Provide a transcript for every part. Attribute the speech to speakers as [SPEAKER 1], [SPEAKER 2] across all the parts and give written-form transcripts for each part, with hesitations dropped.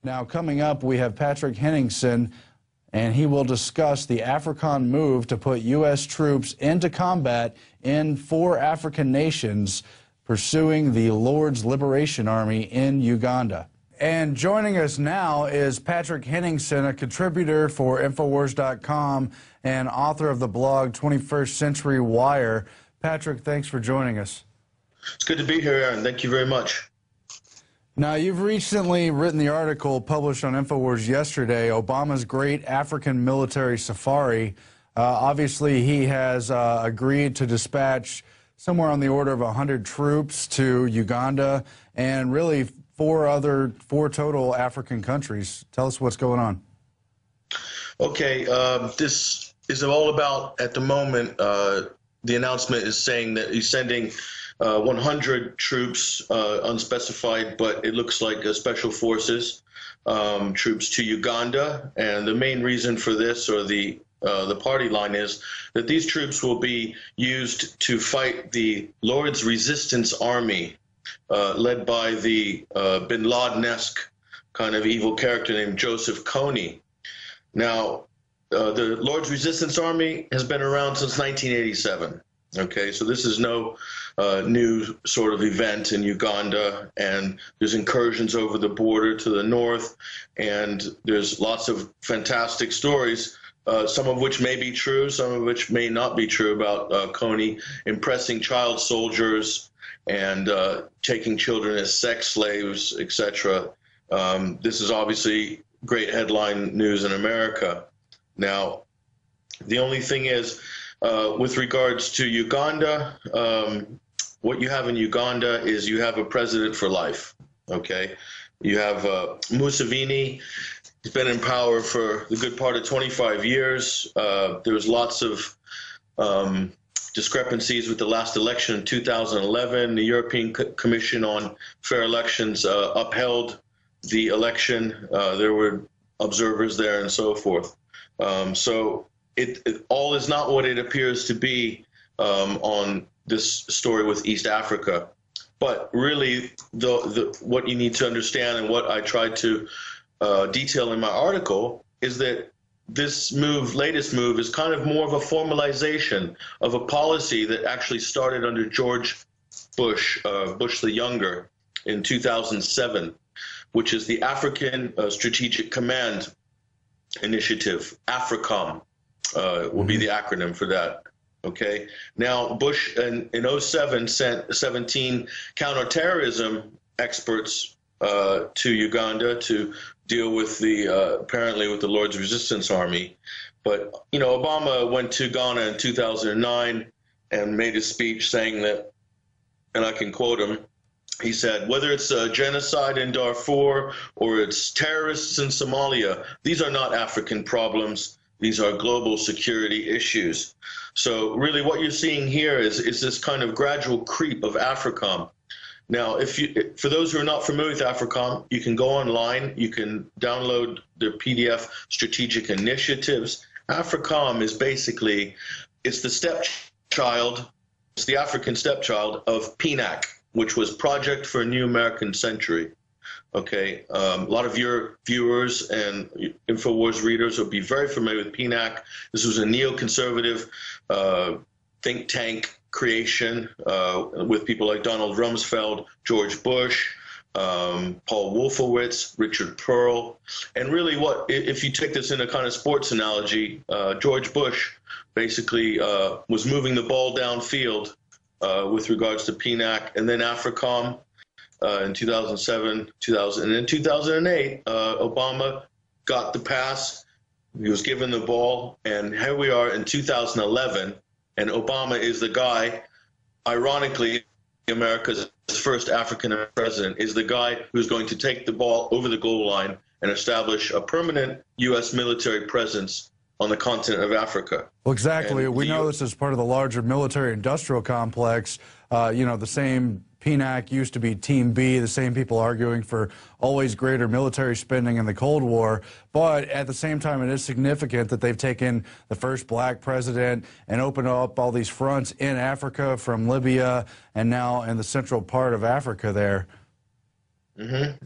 [SPEAKER 1] Now, coming up, we have Patrick Henningsen, and he will discuss the African move to put U.S. troops into combat in 4 African nations, pursuing the Lord's Liberation Army in Uganda. And joining us now is Patrick Henningsen, a contributor for Infowars.com and author of the blog 21st Century Wire. Patrick, thanks for joining us.
[SPEAKER 2] It's good to be here, Aaron. Thank you very much.
[SPEAKER 1] Now, you've recently written the article published on Infowars yesterday, Obama's Great African Military Safari. Obviously, he has agreed to dispatch somewhere on the order of 100 troops to Uganda and really four total African countries. Tell us what's going on. Okay,
[SPEAKER 2] this is all about, at the moment, the announcement is saying that he's sending 100 troops, unspecified, but it looks like special forces troops to Uganda. And the main reason for this, or the party line, is that these troops will be used to fight the Lord's Resistance Army, led by the bin Laden-esque kind of evil character named Joseph Kony. Now, the Lord's Resistance Army has been around since 1987. Okay, so this is no new sort of event in Uganda, and there's incursions over the border to the north, and there's lots of fantastic stories, some of which may be true, some of which may not be true, about Kony impressing child soldiers and taking children as sex slaves, etc. This is obviously great headline news in America. Now, the only thing is, with regards to Uganda, what you have in Uganda is you have a president for life, okay? You have Museveni. He's been in power for the good part of 25 years. There was lots of discrepancies with the last election in 2011. The European Commission on Fair Elections upheld the election. There were observers there and so forth. So it all is not what it appears to be on this story with East Africa. But really, what you need to understand, and what I tried to detail in my article, is that this latest move, is kind of more of a formalization of a policy that actually started under George Bush, Bush the Younger, in 2007, which is the African Strategic Command Initiative, AFRICOM. Will be the acronym for that. Okay. Now, Bush in 2007 sent 17 counterterrorism experts to Uganda to deal with apparently with the Lord's Resistance Army. But, Obama went to Ghana in 2009 and made a speech saying that, and I can quote him, he said, "Whether it's a genocide in Darfur or it's terrorists in Somalia, these are not African problems. These are global security issues." So really what you're seeing here is this kind of gradual creep of AFRICOM. Now, for those who are not familiar with AFRICOM, you can go online, you can download the PDF Strategic Initiatives. AFRICOM is basically, it's the stepchild, it's the African stepchild of PNAC, which was Project for a New American Century. Okay, a lot of your viewers and Infowars readers will be very familiar with PNAC. This was a neoconservative think tank creation with people like Donald Rumsfeld, George Bush, Paul Wolfowitz, Richard Pearl. And really if you take this in a kind of sports analogy, George Bush basically was moving the ball downfield with regards to PNAC, and then AFRICOM. In 2007, and in 2008, Obama got the pass. He was given the ball, and here we are in 2011, and Obama is the guy, ironically, America's first African president, is the guy who's going to take the ball over the goal line and establish a permanent U.S. military presence on the continent of Africa.
[SPEAKER 1] Well, exactly. We know this is part of the larger military-industrial complex. The same PNAC used to be Team B, the same people arguing for always greater military spending in the Cold War. But at the same time, it is significant that they've taken the first black president and opened up all these fronts in Africa, from Libya and now in the central part of Africa there.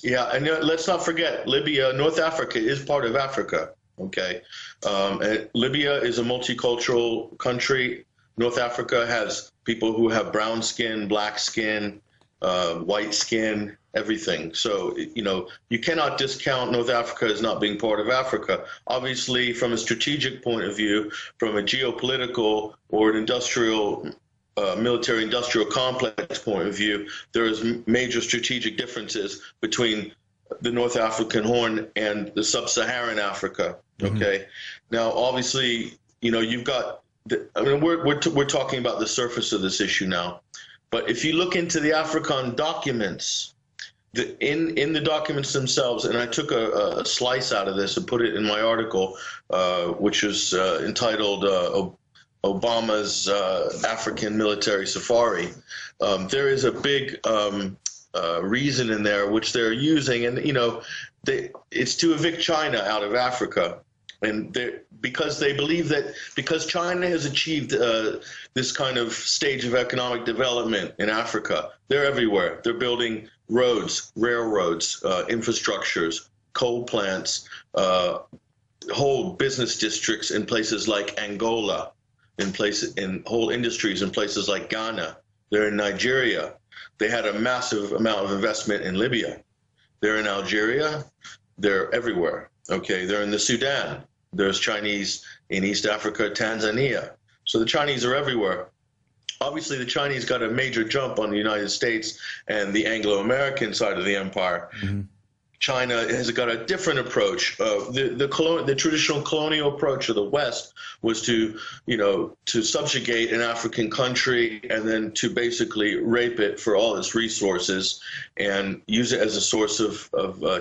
[SPEAKER 2] Yeah, and let's not forget, Libya, North Africa is part of Africa. Okay, and Libya is a multicultural country. North Africa has people who have brown skin, black skin, white skin, everything. So, you know, you cannot discount North Africa as not being part of Africa. Obviously, from a strategic point of view, from a geopolitical or an industrial military-industrial complex point of view, there is major strategic differences between the North African Horn and the Sub-Saharan Africa. Okay, now obviously, you know, you've got. I mean, we're talking about the surface of this issue now, but if you look into the African documents, in the documents themselves, and I took a slice out of this and put it in my article, which is entitled Obama's African Military Safari. There is a big reason in there which they're using, and you know, it's to evict China out of Africa, and because they believe that because China has achieved this kind of stage of economic development in Africa, they're everywhere. They're building roads, railroads, infrastructures, coal plants, whole business districts in places like Angola, in whole industries in places like Ghana. They're in Nigeria. They had a massive amount of investment in Libya. They're in Algeria. They're everywhere. Okay, they're in the Sudan. There's Chinese in East Africa, Tanzania. So the Chinese are everywhere. Obviously, the Chinese got a major jump on the United States and the Anglo-American side of the empire. China has got a different approach. The traditional colonial approach of the West was to, you know, to subjugate an African country and then to basically rape it for all its resources and use it as a source of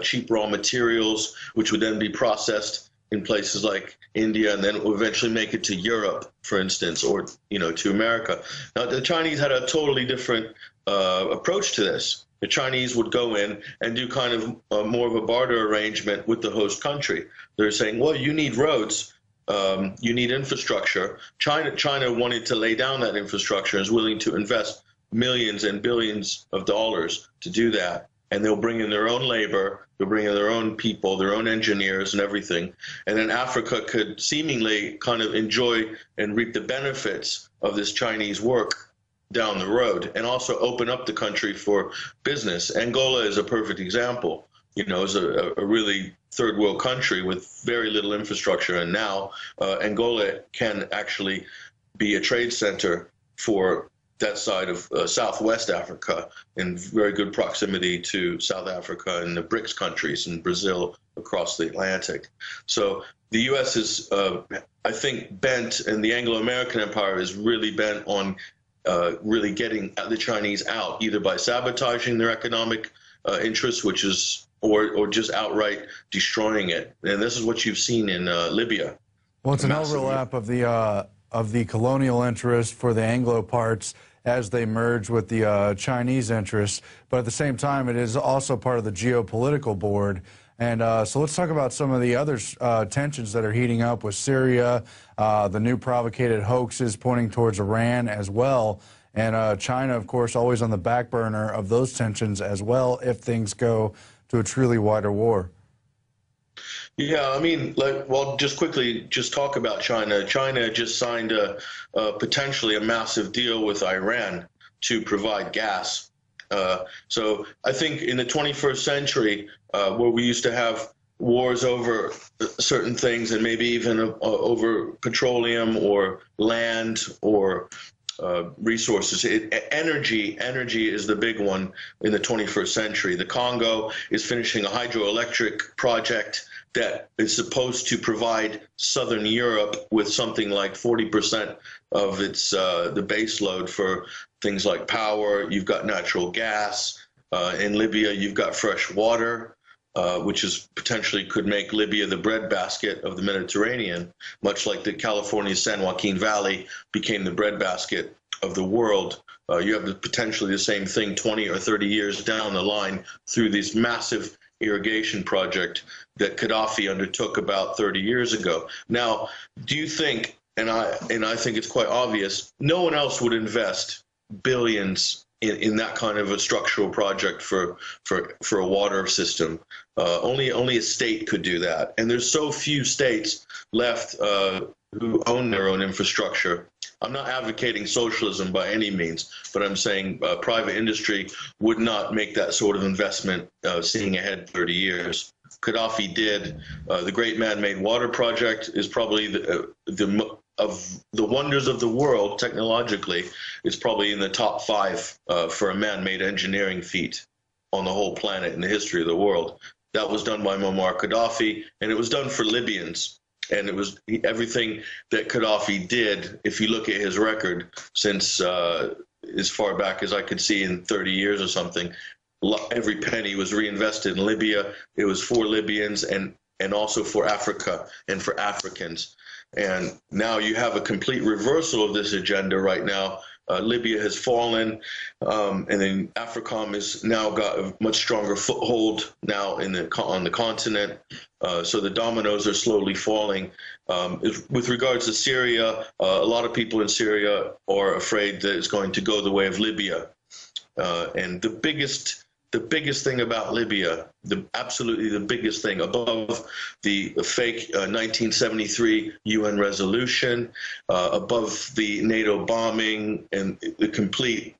[SPEAKER 2] cheap raw materials, which would then be processed in places like India and then eventually make it to Europe, for instance, or, you know, to America. Now, the Chinese had a totally different approach to this. The Chinese would go in and do kind of more of a barter arrangement with the host country. They're saying, well, you need roads, you need infrastructure. China wanted to lay down that infrastructure and is willing to invest millions and billions of dollars to do that. And they'll bring in their own labor, they'll bring in their own people, their own engineers and everything. And then Africa could seemingly kind of enjoy and reap the benefits of this Chinese work down the road and also open up the country for business. Angola is a perfect example. You know, it's a really third world country with very little infrastructure. And now Angola can actually be a trade center for that side of Southwest Africa in very good proximity to South Africa and the BRICS countries and Brazil across the Atlantic. So the U.S. is, I think, bent, and the Anglo-American empire is really bent on really getting the Chinese out, either by sabotaging their economic interests, which is, or just outright destroying it. And this is what you've seen in Libya.
[SPEAKER 1] Well, it's an overlap of the colonial interest for the Anglo parts as they merge with the Chinese interests, but at the same time, it is also part of the geopolitical board. And so let's talk about some of the other tensions that are heating up with Syria, the new provocated hoaxes pointing towards Iran as well, and China, of course, always on the back burner of those tensions as well if things go to a truly wider war.
[SPEAKER 2] Yeah, I mean, well, just quickly, just talk about China. China just signed potentially a massive deal with Iran to provide gas. So I think in the 21st century, where we used to have wars over certain things and maybe even over petroleum or land or resources. Energy is the big one in the 21st century. The Congo is finishing a hydroelectric project that is supposed to provide Southern Europe with something like 40% of its the base load for things like power. You've got natural gas. In Libya, you've got fresh water, which is potentially could make Libya the breadbasket of the Mediterranean, much like the California San Joaquin Valley became the breadbasket of the world. You have potentially the same thing 20 or 30 years down the line through this massive irrigation project that Gaddafi undertook about 30 years ago. Now, do you think, and I think it's quite obvious, no one else would invest billions in that kind of a structural project for a water system. Only a state could do that, and there's so few states left who own their own infrastructure. I'm not advocating socialism by any means, but I'm saying private industry would not make that sort of investment seeing ahead 30 years. Gaddafi did. The Great Man-Made Water Project is probably of the wonders of the world technologically, it's probably in the top 5 for a man-made engineering feat on the whole planet in the history of the world. That was done by Muammar Gaddafi, and it was done for Libyans. And it was everything that Gaddafi did, if you look at his record since as far back as I could see in 30 years or something, every penny was reinvested in Libya. It was for Libyans and also for Africa and for Africans. And now you have a complete reversal of this agenda right now. Libya has fallen, and then AFRICOM has now got a much stronger foothold now on the continent. So the dominoes are slowly falling. With regards to Syria, a lot of people in Syria are afraid that it's going to go the way of Libya. And the biggest thing about Libya, absolutely the biggest thing, above the fake 1973 UN resolution, above the NATO bombing, and the complete,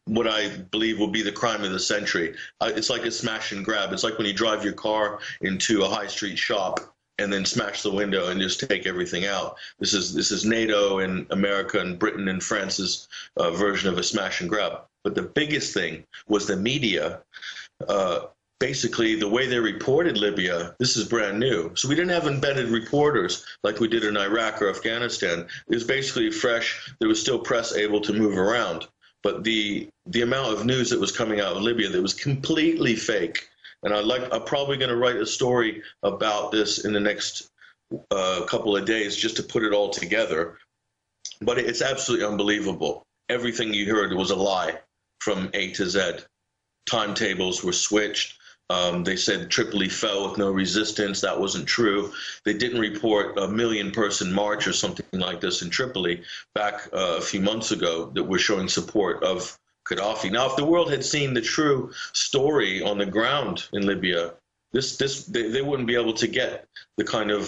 [SPEAKER 2] what I believe will be the crime of the century. It's like a smash and grab. It's like when you drive your car into a high street shop and then smash the window and just take everything out. This is NATO and America and Britain and France's version of a smash and grab. But the biggest thing was the media. Basically, the way they reported Libya, this is brand new. So we didn't have embedded reporters like we did in Iraq or Afghanistan. It was basically fresh. There was still press able to move around. But the amount of news that was coming out of Libya that was completely fake. And I'm probably going to write a story about this in the next couple of days just to put it all together. But it's absolutely unbelievable. Everything you heard was a lie from A to Z. Timetables were switched. They said Tripoli fell with no resistance. That wasn't true. They didn't report a 1 million-person march or something like this in Tripoli back a few months ago that was showing support of Gaddafi. Now, if the world had seen the true story on the ground in Libya, they wouldn't be able to get the kind of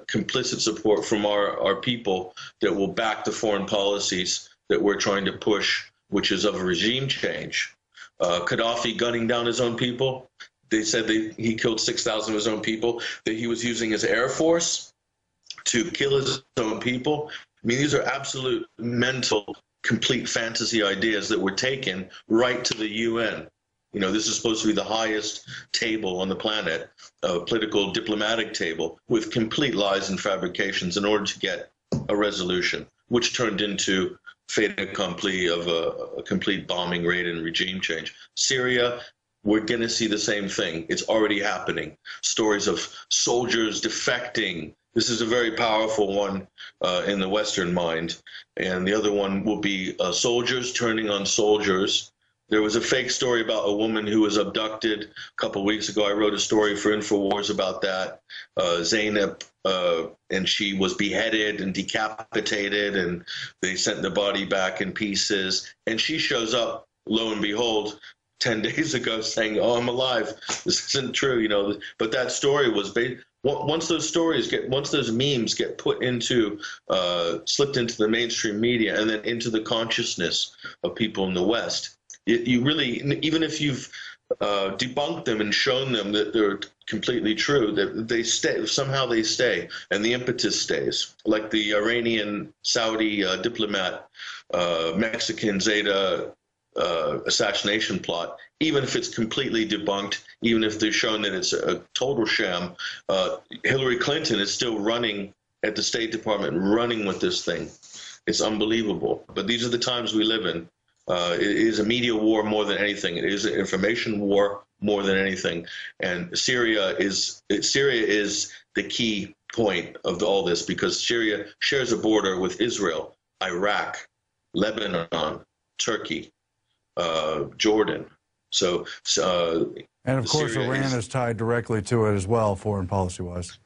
[SPEAKER 2] complicit support from our people that will back the foreign policies that we're trying to push, which is of a regime change. Gaddafi gunning down his own people. They said he killed 6,000 of his own people, that he was using his air force to kill his own people. I mean, these are absolute mental, complete fantasy ideas that were taken right to the UN. You know, this is supposed to be the highest table on the planet, a political diplomatic table, with complete lies and fabrications in order to get a resolution, which turned into fait accompli of a complete bombing raid and regime change. Syria, we're going to see the same thing. It's already happening. Stories of soldiers defecting. This is a very powerful one in the Western mind. And the other one will be soldiers turning on soldiers. There was a fake story about a woman who was abducted a couple of weeks ago. I wrote a story for InfoWars about that. Zainab, and she was beheaded and decapitated, and they sent the body back in pieces. And she shows up, lo and behold, 10 days ago saying, "Oh, I'm alive. This isn't true," you know. But that story was once those memes get put into, slipped into the mainstream media and then into the consciousness of people in the West, you really, even if you've debunked them and shown them that they're completely true, that they stay, somehow they stay, and the impetus stays. Like the Iranian Saudi diplomat, Mexican Zeta assassination plot, even if it's completely debunked, even if they're shown that it's a total sham, Hillary Clinton is still running at the State Department, running with this thing. It's unbelievable. But these are the times we live in. It is a media war more than anything. It is an information war more than anything. And Syria is the key point of all this, because Syria shares a border with Israel, Iraq, Lebanon, Turkey, Jordan. So
[SPEAKER 1] and of course,
[SPEAKER 2] Syria
[SPEAKER 1] Iran is tied directly to it as well, foreign policy-wise.